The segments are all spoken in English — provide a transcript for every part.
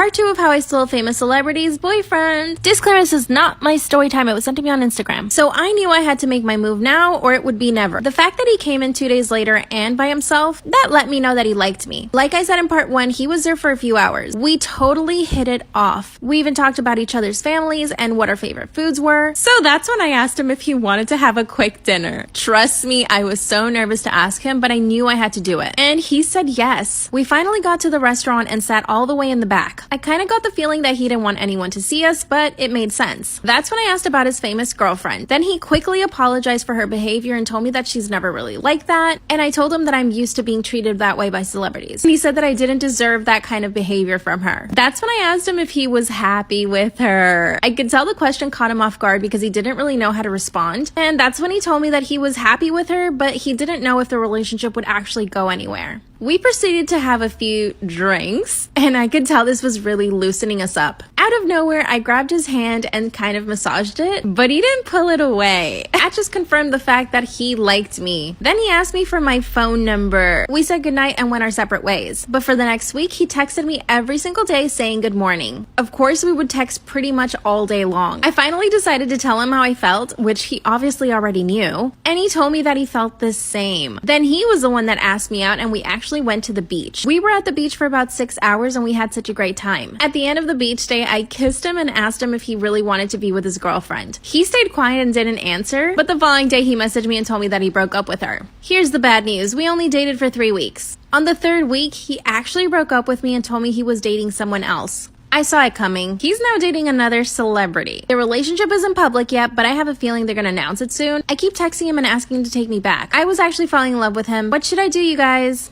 Part 2 of how I stole a famous celebrity's boyfriend. Disclaimer, this is not my story time. It was sent to me on Instagram. So I knew I had to make my move now or it would be never. The fact that he came in 2 days later and by himself, that let me know that he liked me. Like I said in part 1, he was there for a few hours. We totally hit it off. We even talked about each other's families and what our favorite foods were. So that's when I asked him if he wanted to have a quick dinner. Trust me, I was so nervous to ask him, but I knew I had to do it. And he said yes. We finally got to the restaurant and sat all the way in the back. I kind of got the feeling that he didn't want anyone to see us, but it made sense. That's when I asked about his famous girlfriend. Then he quickly apologized for her behavior and told me that she's never really like that. And I told him that I'm used to being treated that way by celebrities. And he said that I didn't deserve that kind of behavior from her. That's when I asked him if he was happy with her. I could tell the question caught him off guard because he didn't really know how to respond. And that's when he told me that he was happy with her, but he didn't know if the relationship would actually go anywhere. We proceeded to have a few drinks, and I could tell this was really loosening us up. Out of nowhere, I grabbed his hand and kind of massaged it, but he didn't pull it away. That just confirmed the fact that he liked me. Then he asked me for my phone number. We said goodnight and went our separate ways. But for the next week, he texted me every single day saying good morning. Of course, we would text pretty much all day long. I finally decided to tell him how I felt, which he obviously already knew, and he told me that he felt the same. Then he was the one that asked me out, and we actually went to the beach. We were at the beach for about 6 hours and we had such a great time. At the end of the beach day, I kissed him and asked him if he really wanted to be with his girlfriend. He stayed quiet and didn't answer, but the following day he messaged me and told me that he broke up with her. Here's the bad news. We only dated for 3 weeks. On the 3rd week, he actually broke up with me and told me he was dating someone else. I saw it coming. He's now dating another celebrity. Their relationship isn't public yet, but I have a feeling they're gonna announce it soon. I keep texting him and asking him to take me back. I was actually falling in love with him. What should I do, you guys?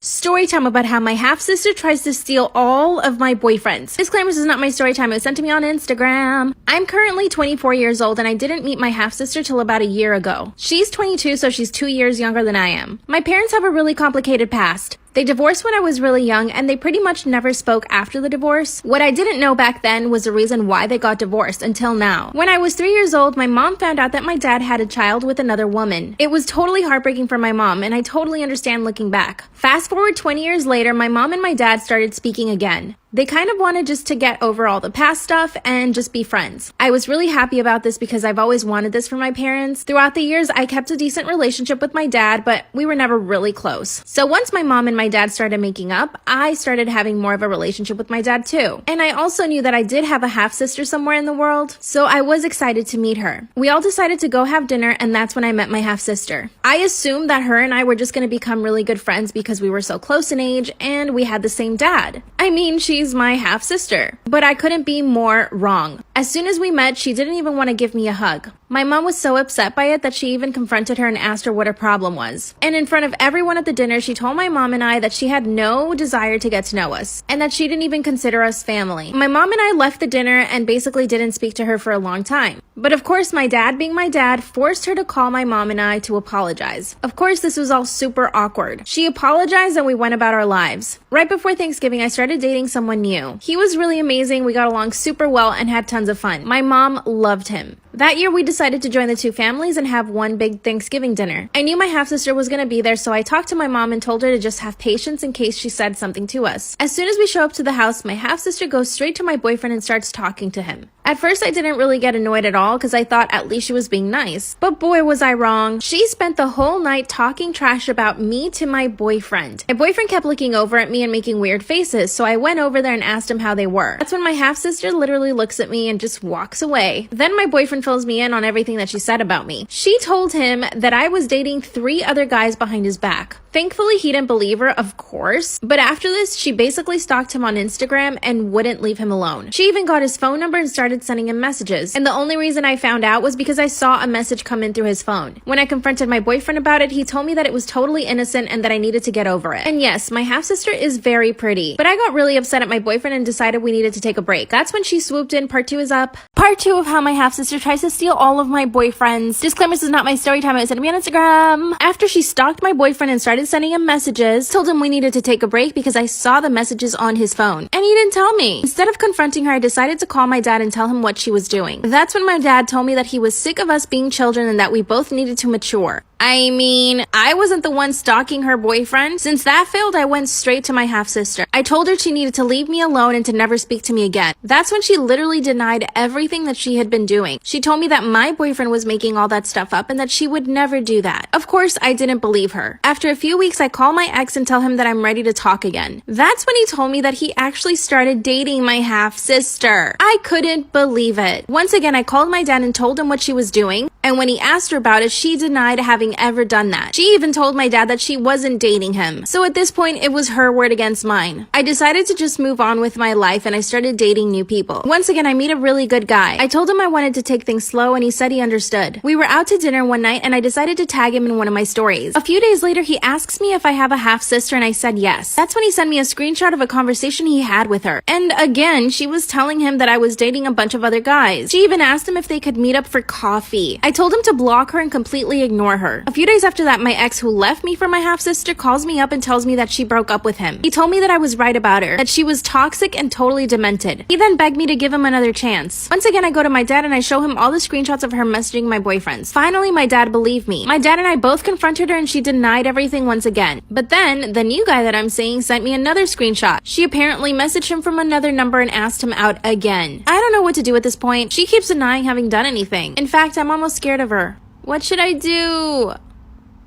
Story time about how my half-sister tries to steal all of my boyfriends. Disclaimer, this is not my story time. It was sent to me on Instagram. I'm currently 24 years old and I didn't meet my half-sister till about a year ago. She's 22, so she's 2 years younger than I am. My parents have a really complicated past. They divorced when I was really young and they pretty much never spoke after the divorce. What I didn't know back then was the reason why they got divorced until now. When I was 3 years old, my mom found out that my dad had a child with another woman. It was totally heartbreaking for my mom and I totally understand looking back. Fast forward 20 years later, my mom and my dad started speaking again. They kind of wanted just to get over all the past stuff and just be friends. I was really happy about this because I've always wanted this for my parents. Throughout the years, I kept a decent relationship with my dad, but we were never really close. So once my mom and my dad started making up, I started having more of a relationship with my dad too. And I also knew that I did have a half-sister somewhere in the world, so I was excited to meet her. We all decided to go have dinner and that's when I met my half-sister. I assumed that her and I were just going to become really good friends because we were so close in age and we had the same dad. I mean, she's my half-sister, but I couldn't be more wrong. As soon as we met, she didn't even want to give me a hug. My mom was so upset by it that she even confronted her and asked her what her problem was. And in front of everyone at the dinner, she told my mom and I that she had no desire to get to know us and that she didn't even consider us family. My mom and I left the dinner and basically didn't speak to her for a long time. But of course, my dad, being my dad, forced her to call my mom and I to apologize. Of course, this was all super awkward. She apologized and we went about our lives. Right before Thanksgiving, I started dating someone new. He was really amazing. We got along super well and had tons of fun. My mom loved him. That year, we decided to join the two families and have one big Thanksgiving dinner. I knew my half-sister was going to be there, so I talked to my mom and told her to just have patience in case she said something to us. As soon as we show up to the house, my half-sister goes straight to my boyfriend and starts talking to him. At first, I didn't really get annoyed at all because I thought at least she was being nice. But boy, was I wrong. She spent the whole night talking trash about me to my boyfriend. My boyfriend kept looking over at me and making weird faces, so I went over there and asked him how they were. That's when my half-sister literally looks at me and just walks away. Then my boyfriend fills me in on everything that she said about me. She told him that I was dating 3 other guys behind his back. Thankfully, he didn't believe her, of course. But after this, she basically stalked him on Instagram and wouldn't leave him alone. She even got his phone number and started sending him messages. And the only reason I found out was because I saw a message come in through his phone. When I confronted my boyfriend about it, he told me that it was totally innocent and that I needed to get over it. And yes, my half-sister is very pretty. But I got really upset at my boyfriend and decided we needed to take a break. That's when she swooped in. Part 2 is up. Part 2 of how my half-sister tries to steal all of my boyfriends. Disclaimer, this is not my story time. It was sent to me on Instagram. After she stalked my boyfriend and started sending him messages, told him we needed to take a break because I saw the messages on his phone. And he didn't tell me. Instead of confronting her, I decided to call my dad and tell him what she was doing. That's when my dad told me that he was sick of us being children and that we both needed to mature. I mean, I wasn't the one stalking her boyfriend. Since that failed, I went straight to my half-sister. I told her she needed to leave me alone and to never speak to me again. That's when she literally denied everything that she had been doing. She told me that my boyfriend was making all that stuff up and that she would never do that. Of course, I didn't believe her. After a few weeks, I call my ex and tell him that I'm ready to talk again. That's when he told me that he actually started dating my half-sister. I couldn't believe it. Once again, I called my dad and told him what she was doing. And when he asked her about it, she denied having ever done that. She even told my dad that she wasn't dating him. So at this point, it was her word against mine. I decided to just move on with my life and I started dating new people. Once again, I meet a really good guy. I told him I wanted to take things slow and he said he understood. We were out to dinner one night and I decided to tag him in one of my stories. A few days later, he asks me if I have a half-sister and I said yes. That's when he sent me a screenshot of a conversation he had with her. And again, she was telling him that I was dating a bunch of other guys. She even asked him if they could meet up for coffee. I told him to block her and completely ignore her. A few days after that, my ex, who left me for my half-sister, calls me up and tells me that she broke up with him. He told me that I was right about her, that she was toxic and totally demented. He then begged me to give him another chance. Once again, I go to my dad and I show him all the screenshots of her messaging my boyfriends. Finally, my dad believed me. My dad and I both confronted her and she denied everything once again. But then, the new guy that I'm seeing sent me another screenshot. She apparently messaged him from another number and asked him out again. I don't know what to do at this point. She keeps denying having done anything. In fact, I'm almost scared of her. What should I do?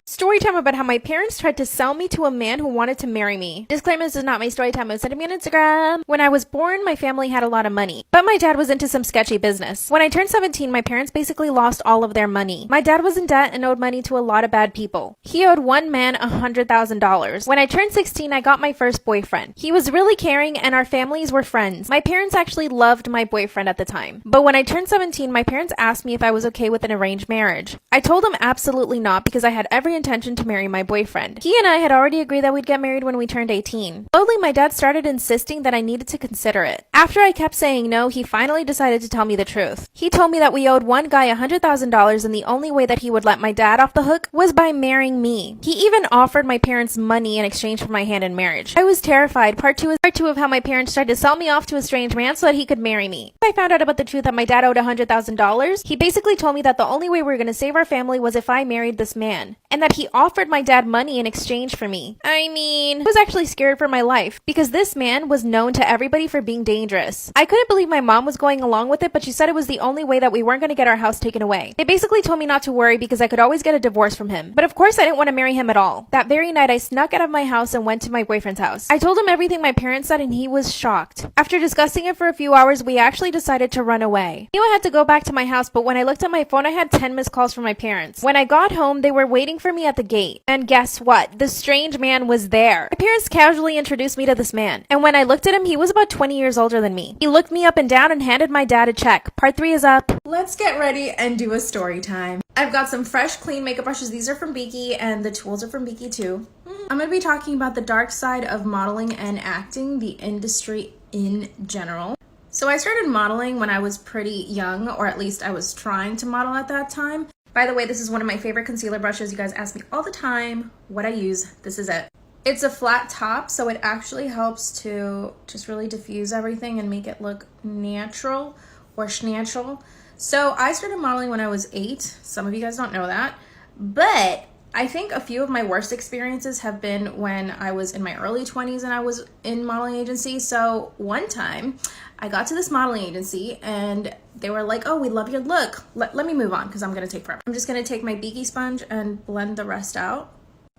Story time about how my parents tried to sell me to a man who wanted to marry me. Disclaimer, this is not my story time. It was sent to me on Instagram. When I was born, my family had a lot of money, but my dad was into some sketchy business. When I turned 17, my parents basically lost all of their money. My dad was in debt and owed money to a lot of bad people. He owed one man $100,000. When I turned 16, I got my first boyfriend. He was really caring and our families were friends. My parents actually loved my boyfriend at the time. But when I turned 17, my parents asked me if I was okay with an arranged marriage. I told them absolutely not because I had every intention to marry my boyfriend. He and I had already agreed that we'd get married when we turned 18. Slowly, my dad started insisting that I needed to consider it. After I kept saying no, he finally decided to tell me the truth. He told me that we owed one guy $100,000 and the only way that he would let my dad off the hook was by marrying me. He even offered my parents money in exchange for my hand in marriage. I was terrified. Part two of how my parents tried to sell me off to a strange man so that he could marry me. I found out about the truth that my dad owed $100,000. He basically told me that the only way we were going to save our family was if I married this man, and that he offered my dad money in exchange for me. I mean, I was actually scared for my life because this man was known to everybody for being dangerous. I couldn't believe my mom was going along with it, but she said it was the only way that we weren't going to get our house taken away. They basically told me not to worry because I could always get a divorce from him. But of course, I didn't want to marry him at all. That very night, I snuck out of my house and went to my boyfriend's house. I told him everything my parents said and he was shocked. After discussing it for a few hours, we actually decided to run away. I knew I had to go back to my house, but when I looked at my phone, I had 10 missed calls from my parents. When I got home, they were waiting for me at the gate. And guess what? The strange man was there. My parents casually introduced me to this man. And when I looked at him, he was about 20 years older than me. He looked me up and down and handed my dad a check. Part 3 is up. Let's get ready and do a story time. I've got some fresh, clean makeup brushes. These are from 𝙬𝙤 and the tools are from 𝙬𝙤 too. I'm going to be talking about the dark side of modeling and acting, the industry in general. So I started modeling when I was pretty young, or at least I was trying to model at that time. By the way, this is one of my favorite concealer brushes. You guys ask me all the time what I use. This is it. It's a flat top, so it actually helps to just really diffuse everything and make it look natural or schnatural. So I started modeling when I was 8. Some of you guys don't know that, but I think a few of my worst experiences have been when I was in my early 20s and I was in modeling agency. So one time I got to this modeling agency and they were like, oh, we love your look. Let me move on because I'm going to take forever. I'm just going to take my 𝙬𝙤 sponge and blend the rest out.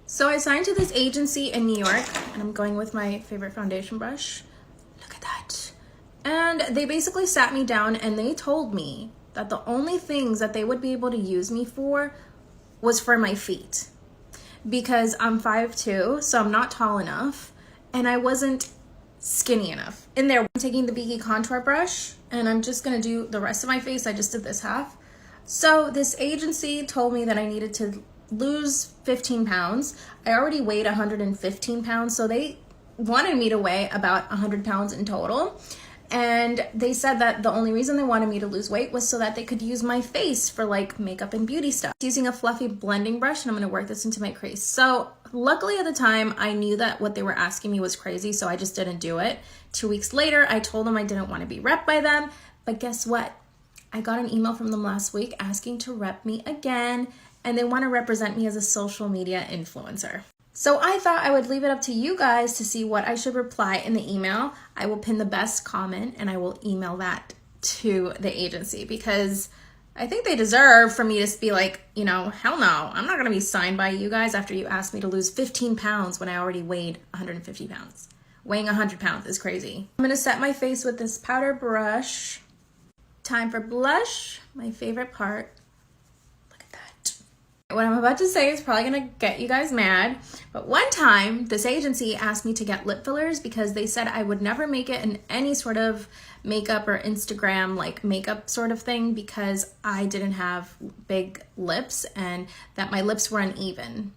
So I signed to this agency in New York and I'm going with my favorite foundation brush. Look at that. And they basically sat me down and they told me that the only things that they would be able to use me for was for my feet, because I'm 5'2", so I'm not tall enough and I wasn't skinny enough. In there, I'm taking the 𝙬𝙤 contour brush and I'm just gonna do the rest of my face. I just did this half. So this agency told me that I needed to lose 15 pounds. I already weighed 115 pounds, so they wanted me to weigh about 100 pounds in total. And they said that the only reason they wanted me to lose weight was so that they could use my face for like makeup and beauty stuff. Using a fluffy blending brush, and I'm going to work this into my crease. So luckily at the time, I knew that what they were asking me was crazy, so I just didn't do it. 2 weeks later, I told them I didn't want to be repped by them, but guess what? I got an email from them last week asking to rep me again, and they want to represent me as a social media influencer. So I thought I would leave it up to you guys to see what I should reply in the email. I will pin the best comment and I will email that to the agency because I think they deserve for me to be like, you know, hell no, I'm not going to be signed by you guys after you asked me to lose 15 pounds when I already weighed 150 pounds. Weighing 100 pounds is crazy. I'm going to set my face with this powder brush. Time for blush, my favorite part. What I'm about to say is probably gonna get you guys mad, but one time this agency asked me to get lip fillers because they said I would never make it in any sort of makeup or Instagram like makeup sort of thing because I didn't have big lips and that my lips were uneven.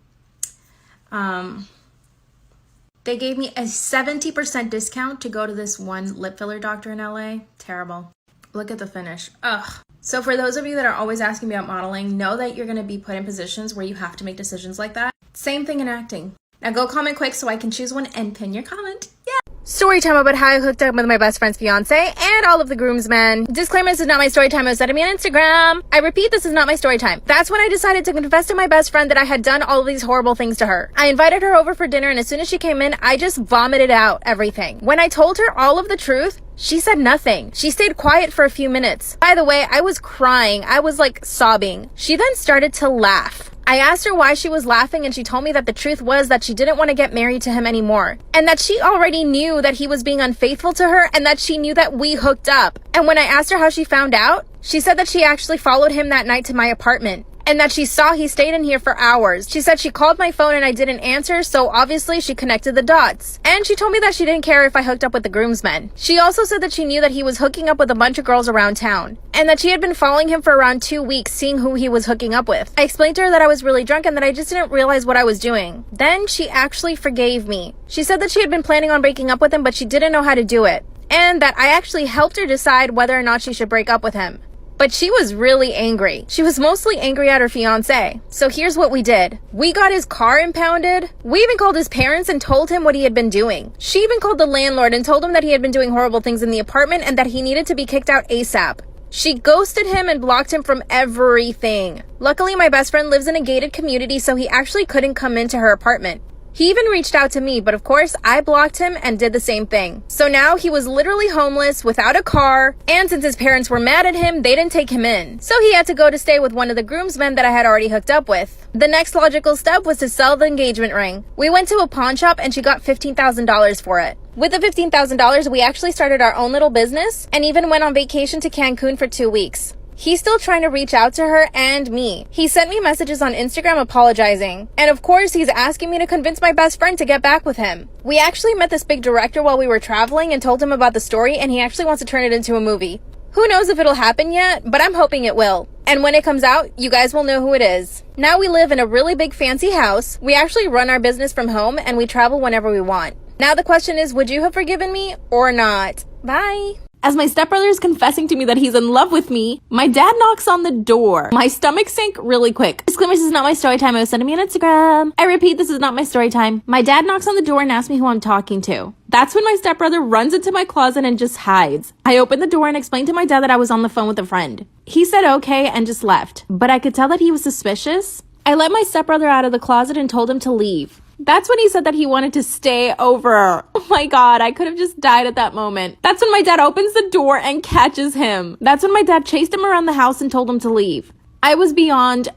They gave me a 70% discount to go to this one lip filler doctor in LA. Terrible. Look at the finish. Ugh. So for those of you that are always asking me about modeling, know that you're going to be put in positions where you have to make decisions like that. Same thing in acting. Now go comment quick so I can choose one and pin your comment. Yeah. Story time about how I hooked up with my best friend's fiance and all of the groomsmen. Disclaimer, this is not my story time. It was sent to me on Instagram. I repeat, this is not my story time. That's when I decided to confess to my best friend that I had done all of these horrible things to her. I invited her over for dinner and as soon as she came in, I just vomited out everything. When I told her all of the truth, she said nothing. She stayed quiet for a few minutes. By the way, I was crying. I was like sobbing. She then started to laugh. I asked her why she was laughing and she told me that the truth was that she didn't want to get married to him anymore and that she already knew that he was being unfaithful to her and that she knew that we hooked up. And when I asked her how she found out, she said that she actually followed him that night to my apartment and that she saw he stayed in here for hours. She said she called my phone and I didn't answer, so obviously she connected the dots. And she told me that she didn't care if I hooked up with the groomsmen. She also said that she knew that he was hooking up with a bunch of girls around town and that she had been following him for around 2 weeks, seeing who he was hooking up with. I explained to her that I was really drunk and that I just didn't realize what I was doing. Then she actually forgave me. She said that she had been planning on breaking up with him, but she didn't know how to do it, and that I actually helped her decide whether or not she should break up with him. But she was really angry. She was mostly angry at her fiance. So here's what we did. We got his car impounded. We even called his parents and told him what he had been doing. She even called the landlord and told him that he had been doing horrible things in the apartment and that he needed to be kicked out ASAP. She ghosted him and blocked him from everything. Luckily, my best friend lives in a gated community, so he actually couldn't come into her apartment. He even reached out to me, but of course, I blocked him and did the same thing. So now he was literally homeless, without a car, and since his parents were mad at him, they didn't take him in. So he had to go to stay with one of the groomsmen that I had already hooked up with. The next logical step was to sell the engagement ring. We went to a pawn shop and she got $15,000 for it. With the $15,000, we actually started our own little business and even went on vacation to Cancun for 2 weeks. He's still trying to reach out to her and me. He sent me messages on Instagram apologizing. And of course, he's asking me to convince my best friend to get back with him. We actually met this big director while we were traveling and told him about the story, and he actually wants to turn it into a movie. Who knows if it'll happen yet, but I'm hoping it will. And when it comes out, you guys will know who it is. Now we live in a really big fancy house. We actually run our business from home and we travel whenever we want. Now the question is, would you have forgiven me or not? Bye. As my stepbrother is confessing to me that he's in love with me, my dad knocks on the door. My stomach sank really quick. Disclaimer, this is not my story time. It was sent to me on Instagram. I repeat, this is not my story time. My dad knocks on the door and asks me who I'm talking to. That's when my stepbrother runs into my closet and just hides. I opened the door and explained to my dad that I was on the phone with a friend. He said okay and just left, but I could tell that he was suspicious. I let my stepbrother out of the closet and told him to leave. That's when he said that he wanted to stay over. Oh my God, I could have just died at that moment. That's when my dad opens the door and catches him. That's when my dad chased him around the house and told him to leave. I was beyond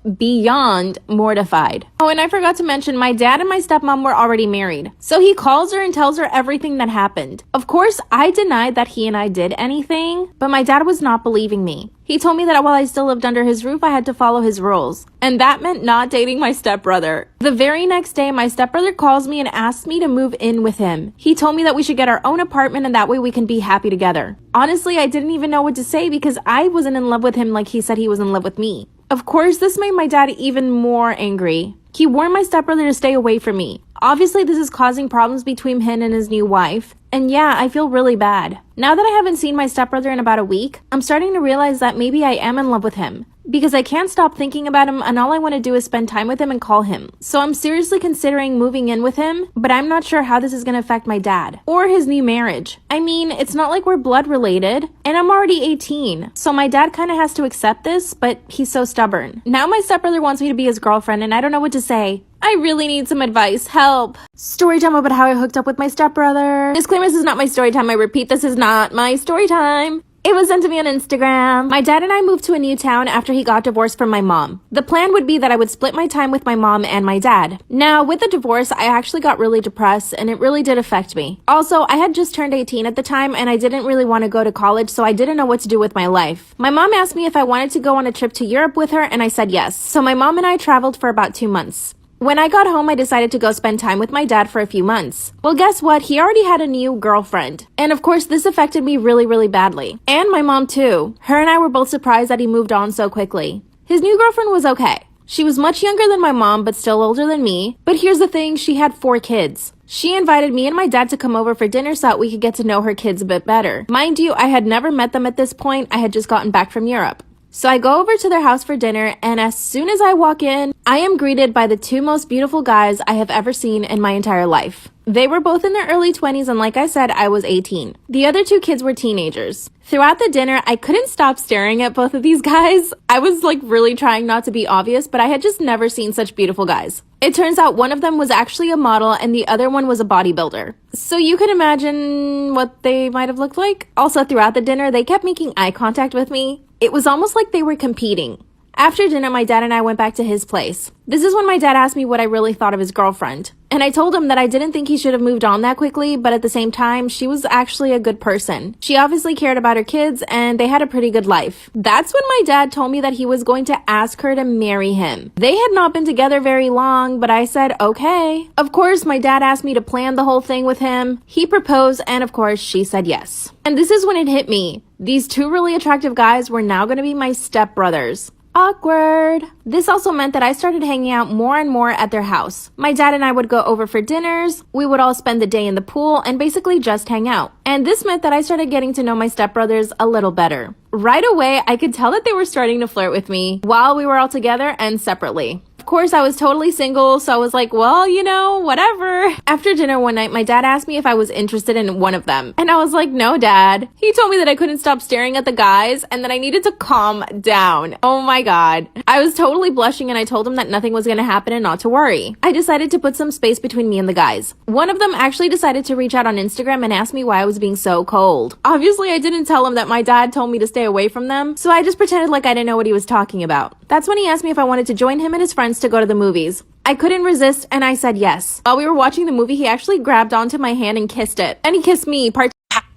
mortified. Oh, and I forgot to mention, my dad and my stepmom were already married. So he calls her and tells her everything that happened. Of course, I denied that he and I did anything, but my dad was not believing me. He told me that while I still lived under his roof, I had to follow his rules. And that meant not dating my stepbrother. The very next day, my stepbrother calls me and asks me to move in with him. He told me that we should get our own apartment and that way we can be happy together. Honestly, I didn't even know what to say because I wasn't in love with him like he said he was in love with me. Of course, this made my dad even more angry. He warned my stepbrother to stay away from me. Obviously, this is causing problems between him and his new wife. And yeah, I feel really bad. Now that I haven't seen my stepbrother in about a week, I'm starting to realize that maybe I am in love with him. Because I can't stop thinking about him and all I want to do is spend time with him and call him. So I'm seriously considering moving in with him, but I'm not sure how this is going to affect my dad. Or his new marriage. I mean, it's not like we're blood related, and I'm already 18. So my dad kind of has to accept this, but he's so stubborn. Now my stepbrother wants me to be his girlfriend and I don't know what to say. I really need some advice. Help. Story time about how I hooked up with my stepbrother. Disclaimer, this is not my story time. I repeat, this is not my story time. It was sent to me on Instagram. My dad and I moved to a new town after he got divorced from my mom. The plan would be that I would split my time with my mom and my dad. Now, with the divorce, I actually got really depressed and it really did affect me. Also, I had just turned 18 at the time and I didn't really want to go to college, so I didn't know what to do with my life. My mom asked me if I wanted to go on a trip to Europe with her and I said yes. So my mom and I traveled for about 2 months. When I got home, I decided to go spend time with my dad for a few months. Well, guess what? He already had a new girlfriend. And of course, this affected me really, really badly. And my mom too. Her and I were both surprised that he moved on so quickly. His new girlfriend was okay. She was much younger than my mom, but still older than me. But here's the thing, she had 4 kids. She invited me and my dad to come over for dinner so that we could get to know her kids a bit better. Mind you, I had never met them at this point. I had just gotten back from Europe. So I go over to their house for dinner, and as soon as I walk in, I am greeted by the 2 most beautiful guys I have ever seen in my entire life. They were both in their early 20s, and like I said, I was 18. The other 2 kids were teenagers. Throughout the dinner, I couldn't stop staring at both of these guys. I was really trying not to be obvious, but I had just never seen such beautiful guys. It turns out one of them was actually a model and the other one was a bodybuilder. So you can imagine what they might have looked like. Also, throughout the dinner, they kept making eye contact with me. It was almost like they were competing. After dinner, my dad and I went back to his place. This is when my dad asked me what I really thought of his girlfriend. And I told him that I didn't think he should have moved on that quickly, but at the same time, she was actually a good person. She obviously cared about her kids, and they had a pretty good life. That's when my dad told me that he was going to ask her to marry him. They had not been together very long, but I said, okay. Of course, my dad asked me to plan the whole thing with him. He proposed, and of course, she said yes. And this is when it hit me. These 2 really attractive guys were now going to be my stepbrothers. Awkward. This also meant that I started hanging out more and more at their house. My dad and I would go over for dinners, we would all spend the day in the pool, and basically just hang out. And this meant that I started getting to know my stepbrothers a little better. Right away, I could tell that they were starting to flirt with me while we were all together and separately. Of course, I was totally single, so I was like, well, you know, whatever. After dinner one night, my dad asked me if I was interested in one of them. And I was like, no, Dad. He told me that I couldn't stop staring at the guys and that I needed to calm down. Oh my God. I was totally blushing and I told him that nothing was going to happen and not to worry. I decided to put some space between me and the guys. One of them actually decided to reach out on Instagram and ask me why I was being so cold. Obviously, I didn't tell him that my dad told me to stay away from them, so I just pretended like I didn't know what he was talking about. That's when he asked me if I wanted to join him and his friends to go to the movies. I couldn't resist and I said yes. While we were watching the movie, he actually grabbed onto my hand and kissed it. And he kissed me.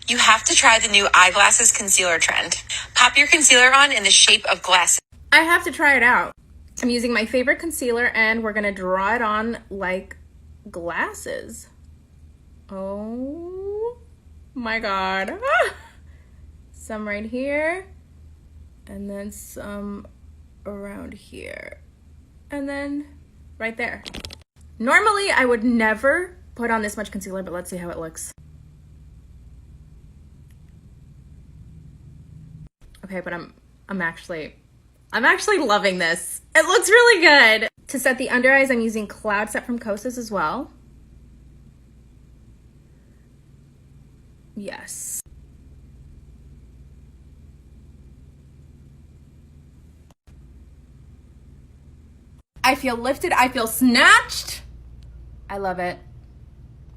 You have to try the new eyeglasses concealer trend. Pop your concealer on in the shape of glasses. I have to try it out. I'm using my favorite concealer and we're gonna draw it on like glasses. Oh my God. Some right here and then some around here and then right there. Normally I would never put on this much concealer, but let's see how it looks. Okay, but I'm actually loving this. It looks really good. To set the under eyes, I'm using Cloud Set from Kosas as well. Yes. I feel lifted. I feel snatched. I love it.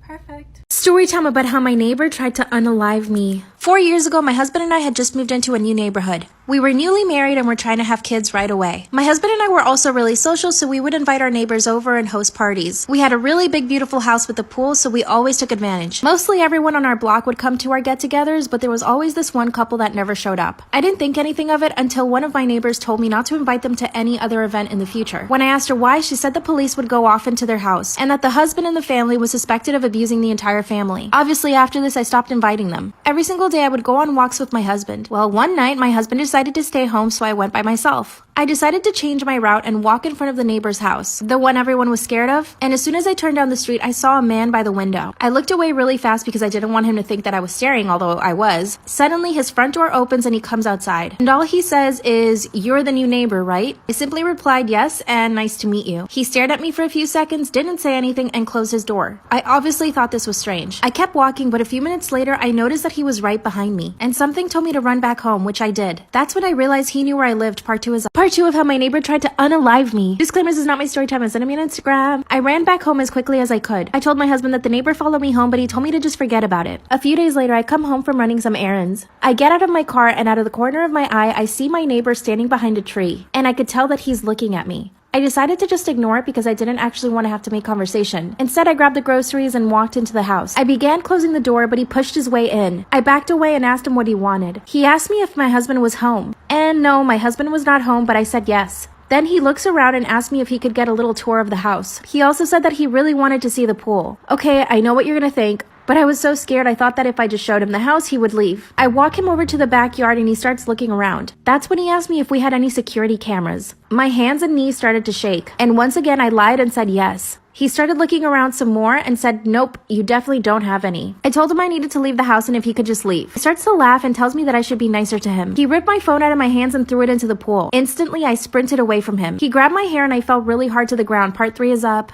Perfect. Story time about how my neighbor tried to unalive me. 4 years ago, my husband and I had just moved into a new neighborhood. We were newly married and were trying to have kids right away. My husband and I were also really social, so we would invite our neighbors over and host parties. We had a really big, beautiful house with a pool, so we always took advantage. Mostly everyone on our block would come to our get-togethers, but there was always this one couple that never showed up. I didn't think anything of it until one of my neighbors told me not to invite them to any other event in the future. When I asked her why, she said the police would go off into their house, and that the husband and the family was suspected of abusing the entire family. Obviously, after this, I stopped inviting them. Every single day say I would go on walks with my husband. Well, one night my husband decided to stay home, so I went by myself. I decided to change my route and walk in front of the neighbor's house, the one everyone was scared of, and as soon as I turned down the street, I saw a man by the window. I looked away really fast because I didn't want him to think that I was staring, although I was. Suddenly, his front door opens and he comes outside. And all he says is, "You're the new neighbor, right?" I simply replied, "Yes, and nice to meet you." He stared at me for a few seconds, didn't say anything, and closed his door. I obviously thought this was strange. I kept walking, but a few minutes later, I noticed that he was right behind me, and something told me to run back home, which I did. That's when I realized he knew where I lived. Part 2 is Part 2 of how my neighbor tried to unalive me. Disclaimer, this is not my story time. Send me on Instagram. I ran back home as quickly as I could. I told my husband that the neighbor followed me home, but he told me to just forget about it. A few days later, I come home from running some errands. I get out of my car, and out of the corner of my eye, I see my neighbor standing behind a tree, and I could tell that he's looking at me. I decided to just ignore it because I didn't actually want to have to make conversation. Instead, I grabbed the groceries and walked into the house. I began closing the door, but he pushed his way in. I backed away and asked him what he wanted. He asked me if my husband was home. And no, my husband was not home, but I said yes. Then he looks around and asked me if he could get a little tour of the house. He also said that he really wanted to see the pool. Okay, I know what you're gonna think, but I was so scared I thought that if I just showed him the house, he would leave. I walk him over to the backyard and he starts looking around. That's when he asked me if we had any security cameras. My hands and knees started to shake, and once again I lied and said yes. He started looking around some more and said, "Nope, you definitely don't have any." I told him I needed to leave the house and if he could just leave. He starts to laugh and tells me that I should be nicer to him. He ripped my phone out of my hands and threw it into the pool. Instantly, I sprinted away from him. He grabbed my hair and I fell really hard to the ground. Part 3 is up.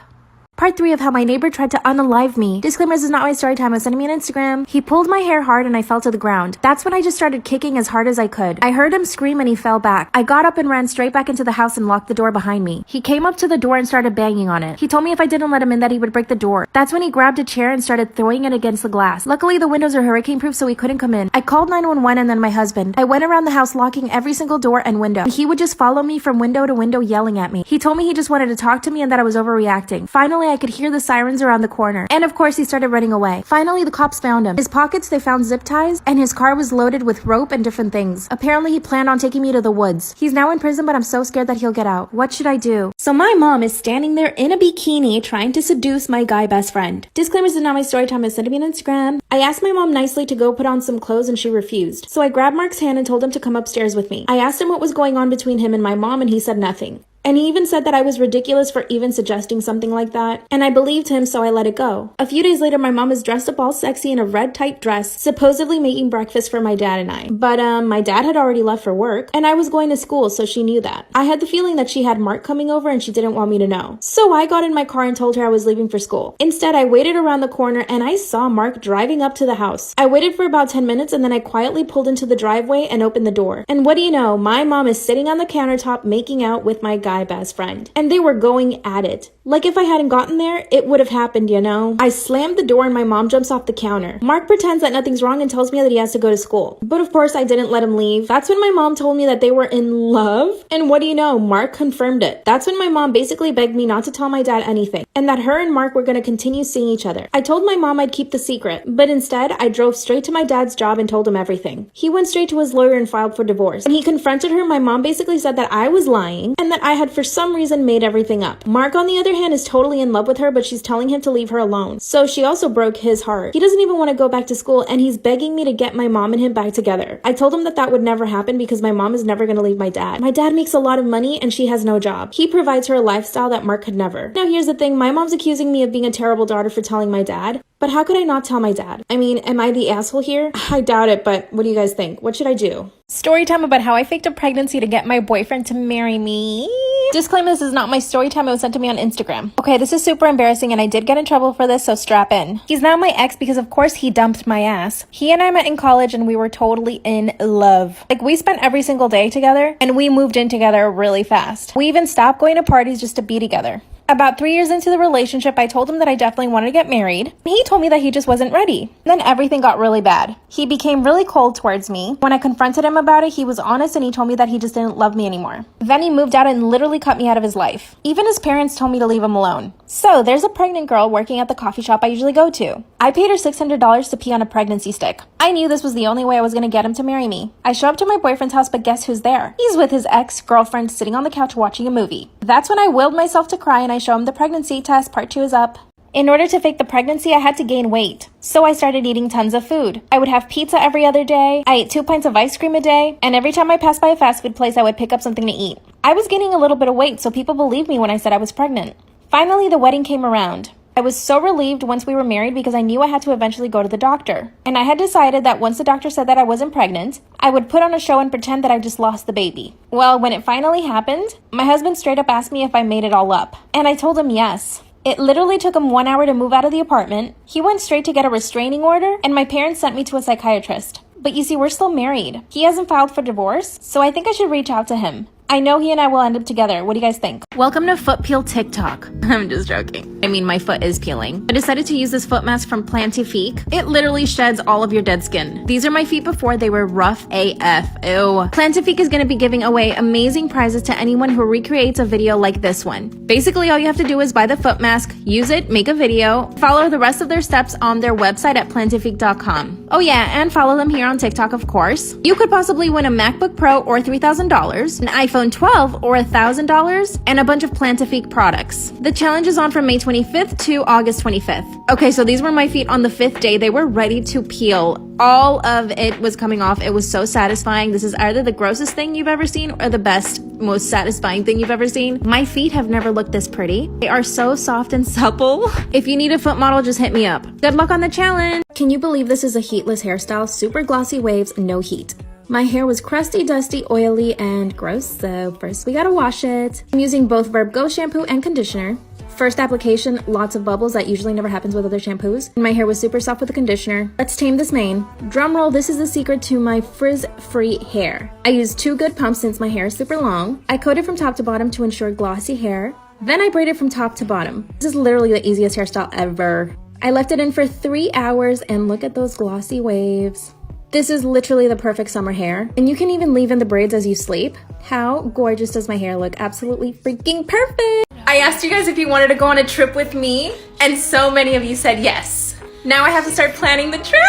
Part 3 of how my neighbor tried to unalive me. Disclaimer, this is not my story time. Sending me on Instagram. He pulled my hair hard and I fell to the ground. That's when I just started kicking as hard as I could. I heard him scream and he fell back. I got up and ran straight back into the house and locked the door behind me. He came up to the door and started banging on it. He told me if I didn't let him in that he would break the door. That's when he grabbed a chair and started throwing it against the glass. Luckily, the windows are hurricane proof, so he couldn't come in. I called 911 and then my husband. I went around the house locking every single door and window. He would just follow me from window to window yelling at me. He told me he just wanted to talk to me and that I was overreacting. Finally, I could hear the sirens around the corner. And of course, he started running away. Finally, the cops found him. His pockets, they found zip ties, and his car was loaded with rope and different things. Apparently, he planned on taking me to the woods. He's now in prison, but I'm so scared that he'll get out. What should I do? So my mom is standing there in a bikini trying to seduce my guy best friend. Disclaimer, this is not my story time. Send me on Instagram. I asked my mom nicely to go put on some clothes and she refused. So I grabbed Mark's hand and told him to come upstairs with me. I asked him what was going on between him and my mom and he said nothing. And he even said that I was ridiculous for even suggesting something like that. And I believed him, so I let it go. A few days later, my mom is dressed up all sexy in a red tight dress, supposedly making breakfast for my dad and I. But my dad had already left for work, and I was going to school, so she knew that. I had the feeling that she had Mark coming over and she didn't want me to know. So I got in my car and told her I was leaving for school. Instead, I waited around the corner and I saw Mark driving up to the house. I waited for about 10 minutes and then I quietly pulled into the driveway and opened the door. And what do you know? My mom is sitting on the countertop making out with my guy best friend. And they were going at it. Like if I hadn't gotten there, it would have happened, you know? I slammed the door and my mom jumps off the counter. Mark pretends that nothing's wrong and tells me that he has to go to school. But of course, I didn't let him leave. That's when my mom told me that they were in love. And what do you know? Mark confirmed it. That's when my mom basically begged me not to tell my dad anything. And that her and Mark were going to continue seeing each other. I told my mom I'd keep the secret. But instead, I drove straight to my dad's job and told him everything. He went straight to his lawyer and filed for divorce. When he confronted her, my mom basically said that I was lying and that I had for some reason made everything up. Mark, on the other hand, is totally in love with her, but she's telling him to leave her alone. So she also broke his heart. He doesn't even want to go back to school, and he's begging me to get my mom and him back together. I told him that that would never happen because my mom is never going to leave my dad. My dad makes a lot of money, and she has no job. He provides her a lifestyle that Mark could never. Now, here's the thing. My mom's accusing me of being a terrible daughter for telling my dad. But how could I not tell my dad? I mean, am I the asshole here? I doubt it, but what do you guys think? What should I do? Story time about how I faked a pregnancy to get my boyfriend to marry me. Disclaimer, this is not my story time. It was sent to me on Instagram. Okay, this is super embarrassing and I did get in trouble for this, so strap in. He's now my ex because of course he dumped my ass. He and I met in college and we were totally in love. Like, we spent every single day together and we moved in together really fast. We even stopped going to parties just to be together. About 3 years into the relationship, I told him that I definitely wanted to get married. He told me that he just wasn't ready. Then everything got really bad. He became really cold towards me. When I confronted him about it, he was honest and he told me that he just didn't love me anymore. Then he moved out and literally cut me out of his life. Even his parents told me to leave him alone. So there's a pregnant girl working at the coffee shop I usually go to. I paid her $600 to pee on a pregnancy stick. I knew this was the only way I was going to get him to marry me. I show up to my boyfriend's house, but guess who's there? He's with his ex-girlfriend sitting on the couch watching a movie. That's when I willed myself to cry and I show him the pregnancy test. Part 2 is up. In order to fake the pregnancy, I had to gain weight. So I started eating tons of food. I would have pizza every other day. I ate 2 pints of ice cream a day. And every time I passed by a fast food place, I would pick up something to eat. I was gaining a little bit of weight, so people believed me when I said I was pregnant. Finally, the wedding came around. I was so relieved once we were married because I knew I had to eventually go to the doctor. And I had decided that once the doctor said that I wasn't pregnant, I would put on a show and pretend that I just lost the baby. Well, when it finally happened, my husband straight up asked me if I made it all up. And I told him yes. It literally took him 1 hour to move out of the apartment. He went straight to get a restraining order, and my parents sent me to a psychiatrist. But you see, we're still married. He hasn't filed for divorce, so I think I should reach out to him. I know he and I will end up together. What do you guys think? Welcome to Foot Peel TikTok. I'm just joking. I mean, my foot is peeling. I decided to use this foot mask from Plantifique. It literally sheds all of your dead skin. These are my feet before they were rough AF. Ew. Plantifique is going to be giving away amazing prizes to anyone who recreates a video like this one. Basically, all you have to do is buy the foot mask, use it, make a video, follow the rest of their steps on their website at plantifique.com. Oh yeah, and follow them here on TikTok, of course. You could possibly win a MacBook Pro or $3,000, an iPhone 12 or $1,000, and a bunch of Plantifique products. The challenge is on from May 25th to August 25th. Okay, so these were my feet on the 5th day. They were ready to peel. All of it was coming off. It was so satisfying. This is either the grossest thing you've ever seen or the best, most satisfying thing you've ever seen. My feet have never looked this pretty. They are so soft and supple. If you need a foot model, just hit me up. Good luck on the challenge. Can you believe this is a heatless hairstyle? Super glossy waves, no heat. My hair was crusty, dusty, oily, and gross, so first we gotta wash it. I'm using both 𝙬𝙤𝙧𝙚 shampoo and conditioner. First application, lots of bubbles. That usually never happens with other shampoos. My hair was super soft with the conditioner. Let's tame this mane. Drum roll, this is the secret to my frizz-free hair. I used 2 good pumps since my hair is super long. I coated from top to bottom to ensure glossy hair. Then I braided from top to bottom. This is literally the easiest hairstyle ever. I left it in for 3 hours and look at those glossy waves. This is literally the perfect summer hair, and you can even leave in the braids as you sleep. How gorgeous does my hair look? Absolutely freaking perfect! I asked you guys if you wanted to go on a trip with me, and so many of you said yes. Now I have to start planning the trip!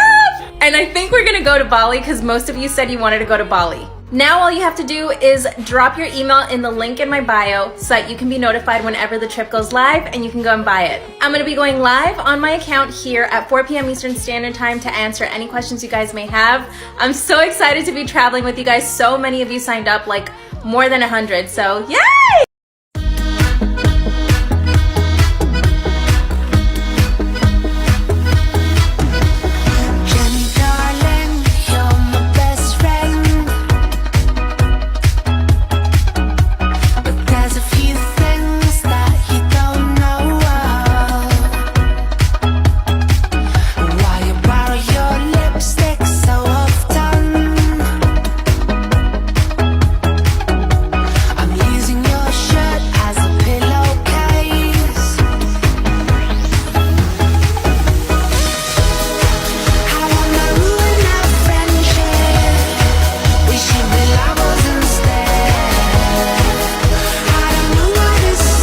And I think we're gonna go to Bali because most of you said you wanted to go to Bali. Now all you have to do is drop your email in the link in my bio so that you can be notified whenever the trip goes live and you can go and buy it. I'm going to be going live on my account here at 4 p.m. Eastern Standard Time to answer any questions you guys may have. I'm so excited to be traveling with you guys. So many of you signed up, like more than 100, so yay!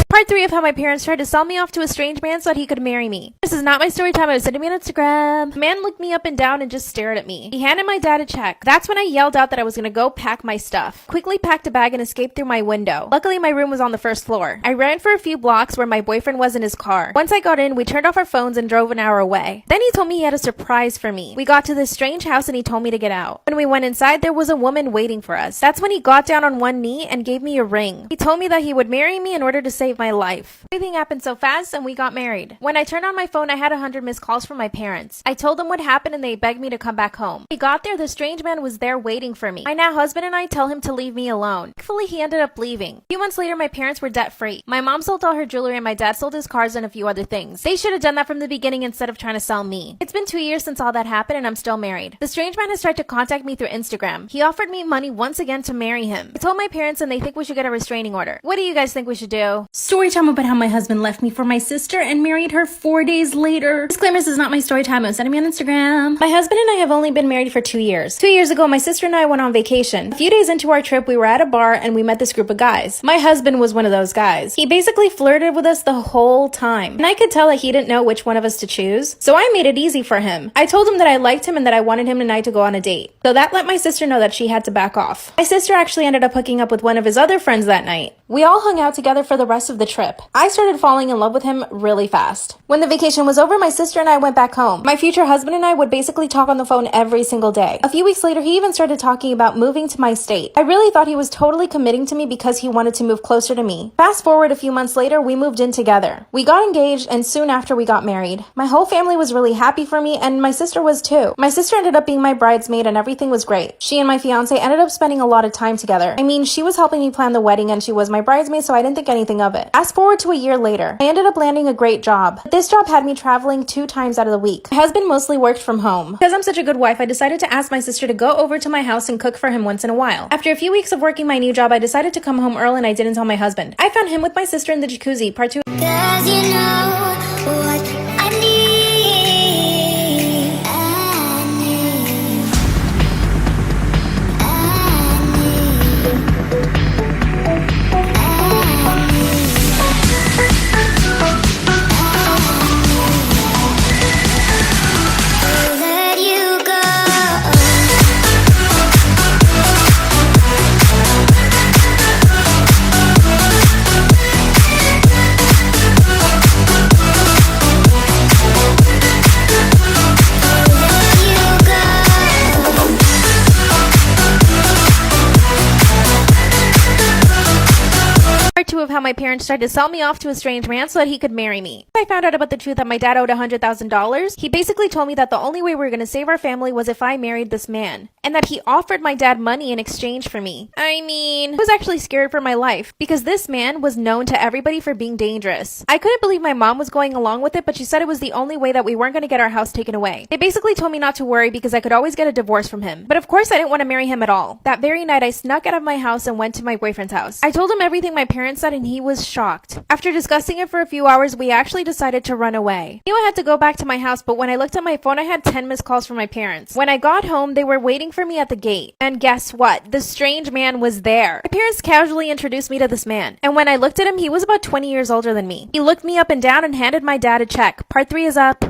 Part 3 of how my parents tried to sell me off to a strange man so that he could marry me. This is not my story time. I was sending me on Instagram. The man looked me up and down and just stared at me. He handed my dad a check. That's when I yelled out that I was gonna go pack my stuff. Quickly packed a bag and escaped through my window. Luckily, my room was on the 1st floor. I ran for a few blocks where my boyfriend was in his car. Once I got in, we turned off our phones and drove an hour away. Then he told me he had a surprise for me. We got to this strange house and he told me to get out. When we went inside, there was a woman waiting for us. That's when he got down on one knee and gave me a ring. He told me that he would marry me in order to save my life. Everything happened so fast and we got married. When I turned on my phone, I had 100 missed calls from my parents. I told them what happened and they begged me to come back home. When we got there, the strange man was there waiting for me. My now husband and I tell him to leave me alone. Thankfully, he ended up leaving. A few months later, my parents were debt-free. My mom sold all her jewelry and my dad sold his cars and a few other things. They should have done that from the beginning instead of trying to sell me. It's been 2 years since all that happened and I'm still married. The strange man has tried to contact me through Instagram. He offered me money once again to marry him. I told my parents and they think we should get a restraining order. What do you guys think we should do? Story time about how my husband left me for my sister and married her 4 days later. Disclaimer, this is not my story time. I'm sending me on Instagram. My husband and I have only been married for 2 years. 2 years ago, my sister and I went on vacation. A few days into our trip, we were at a bar and we met this group of guys. My husband was one of those guys. He basically flirted with us the whole time. And I could tell that he didn't know which one of us to choose. So I made it easy for him. I told him that I liked him and that I wanted him and I to go on a date. So that let my sister know that she had to back off. My sister actually ended up hooking up with one of his other friends that night. We all hung out together for the rest of the trip. I started falling in love with him really fast. When the vacation was over, my sister and I went back home. My future husband and I would basically talk on the phone every single day. A few weeks later, he even started talking about moving to my state. I really thought he was totally committing to me because he wanted to move closer to me. Fast forward a few months later, we moved in together. We got engaged, and soon after we got married. My whole family was really happy for me, and my sister was too. My sister ended up being my bridesmaid, and everything was great. She and my fiance ended up spending a lot of time together. I mean, she was helping me plan the wedding, and she was my bridesmaid, so I didn't think anything of it. Fast forward to a year later, I ended up landing a great job. This job had me traveling 2 times out of the week. My husband mostly worked from home. Because I'm such a good wife, I decided to ask my sister to go over to my house and cook for him once in a while. After a few weeks of working my new job, I decided to come home early, and I didn't tell my husband. I found him with my sister in the jacuzzi, part 2. 'Cause you know what I need. Let you go. Part 2 of how my parents tried to sell me off to a strange man so that he could marry me. I found out about the truth that my dad owed $100,000. He basically told me that the only way we were going to save our family was if I married this man, and that he offered my dad money in exchange for me. I mean, I was actually scared for my life because this man was known to everybody for being dangerous. I couldn't believe my mom was going along with it, but she said it was the only way that we weren't going to get our house taken away. They basically told me not to worry because I could always get a divorce from him. But of course I didn't want to marry him at all. That very night I snuck out of my house and went to my boyfriend's house. I told him everything my parents said, and he was shocked. After discussing it for a few hours, we actually decided to run away. I knew I had to go back to my house, but when I looked at my phone, I had 10 missed calls from my parents. When I got home, they were waiting for me at the gate. And guess what? The strange man was there. My parents casually introduced me to this man. And when I looked at him, he was about 20 years older than me. He looked me up and down and handed my dad a check. Part 3 is up.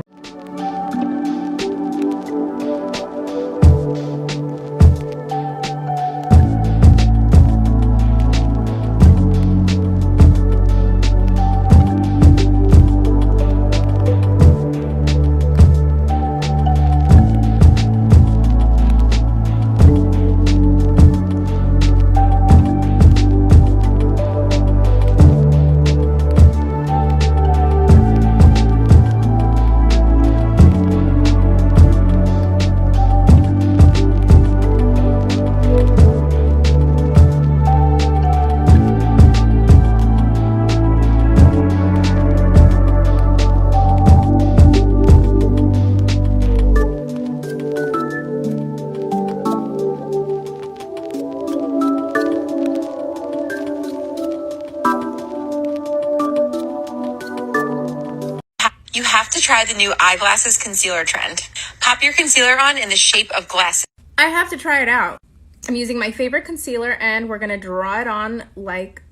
You have to try the new eyeglasses concealer trend. Pop your concealer on in the shape of glasses. I have to try it out. I'm using my favorite concealer, and we're gonna draw it on like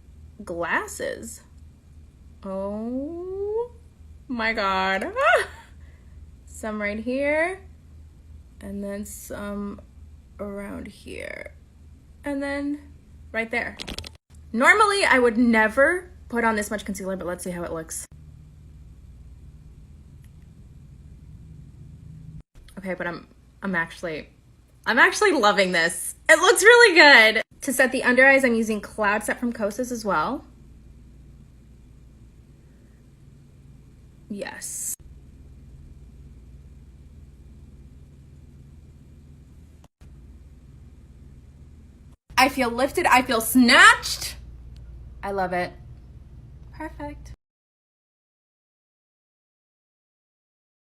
glasses. Oh my god. Some right here, and then some around here, and then right there. Normally I would never put on this much concealer, but let's see how it looks. Okay, but I'm actually loving this. It looks really good. To set the under eyes, I'm using Cloud Set from Kosas as well. Yes. I feel lifted, I feel snatched. I love it. Perfect.